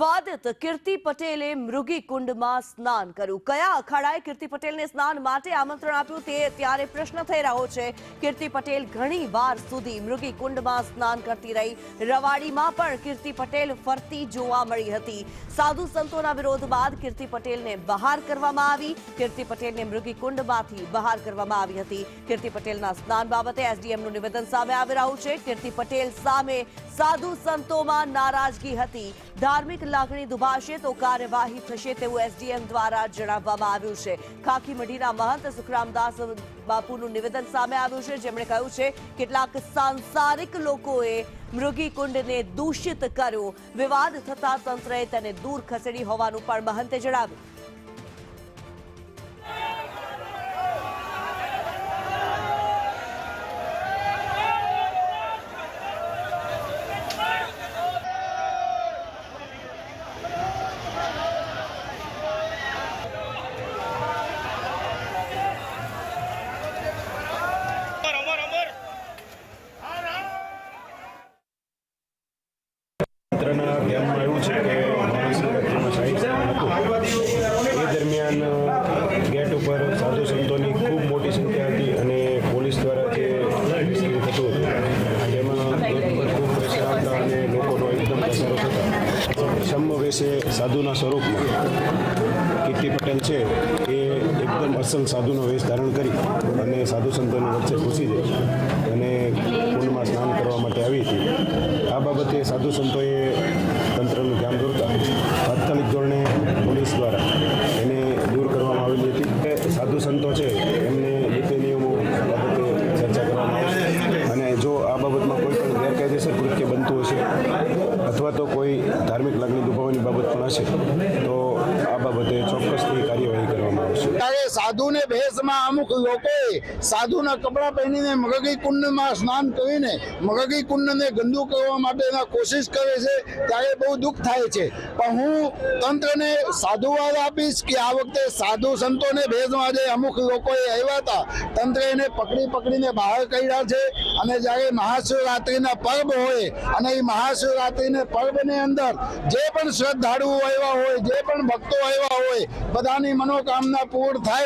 વિવાદિત કીર્તિ પટેલે મૃગી કુંડમાં સ્નાન કર્યું। કયા અખાડાએ કીર્તિ પટેલને સ્નાન માટે આમંત્રણ આપ્યું તે ત્યારે પ્રશ્ન થઈ રહ્યો છે। કીર્તિ પટેલ ઘણી વાર સુધી મૃગી કુંડમાં સ્નાન કરતી રહી। રવાડીમાં પણ કીર્તિ પટેલ ફરતી જોવા મળી હતી। સાધુ સંતોના વિરોધ બાદ કીર્તિ પટેલને બહાર કરવામાં આવી। કીર્તિ પટેલને મૃગી કુંડમાંથી બહાર કરવામાં આવી હતી। કીર્તિ પટેલના સ્નાન બાબતે એસડીએમનું નિવેદન સામે આવી રહ્યું છે। કીર્તિ પટેલ સામે સાધુ સંતોમાં નારાજગી હતી। ધાર્મિક લાગણી દુભાશે તો કાર્યવાહી થશે તેવું એસડીએમ દ્વારા જણાવવામાં આવ્યું છે। ખાખી મઢીના મહંત સુખરામદાસ બાપુનું નિવેદન સામે આવ્યું છે, જેમણે કહ્યું છે કેટલાક સાંસારિક લોકોએ મૃગી કુંડને દૂષિત કર્યો। વિવાદ થતા તંત્રએ તેને દૂર ખસેડી હોવાનું પણ મહંતે જણાવ્યું। ધ્યાનમાં એવું છે કે એ દરમિયાન ગેટ ઉપર સાધુ સંતોની ખૂબ મોટી સંખ્યા હતી અને પોલીસ દ્વારા જે મુશ્કેલી થતું હતું તેમાં ગેટ પર ખૂબ પ્રેશર આવતા અને લોકોનો એકદમ પ્રસારો થતા સમવેશે સાધુના સ્વરૂપમાં કીર્તિ પટેલ છે એ એકદમ અસલ સાધુનો વેશ ધારણ કરી અને સાધુ સંતોની વચ્ચે ઘૂસી જઈ અને કુંડમાં સ્નાન કરવા માટે આવી હતી। આ બાબતે સાધુ સંતોએ તંત્રનું ધ્યાન દોરતા તાત્કાલિક ધોરણે પોલીસ દ્વારા એને દૂર કરવામાં આવેલી હતી। સાધુ સંતો છે એમને નીતિ નિયમો બાબતે ચર્ચા કરવામાં આવશે અને જો આ બાબતમાં કોઈ પણ ગેરકાયદેસર કૃત્ય બનતું હશે અથવા તો કોઈ ધાર્મિક લાગણી દુભાવવાની બાબત પણ હશે તો આ બાબતે ચોક્કસથી કાર્યવાહી કરવામાં આવશે। ત્યારે સાધુને ભેષમાં અમુક લોકોએ સાધુના કપડાં પહેરીને મૃગી કુંડમાં સ્નાન કરીને મૃગી કુંડને ગંદુ કરવા માટેના કોશિશ કરે છે ત્યારે બહુ દુઃખ થાય છે। પણ હું તંત્રને સાધુવાદ આપીશ કે આ વખતે સાધુ સંતોને ભેષમાં જે અમુક લોકોએ આવ્યા હતા તંત્રે એને પકડીને બહાર કાઢ્યા છે અને જ્યારે મહાશિવરાત્રિના પર્વ હોય અને એ મહાશિવરાત્રિના પર્વની અંદર જે પણ શ્રદ્ધાળુઓ આવ્યા હોય જે પણ ભક્તો આવ્યા હોય બધાની મનોકામના પૂર્ણ થાય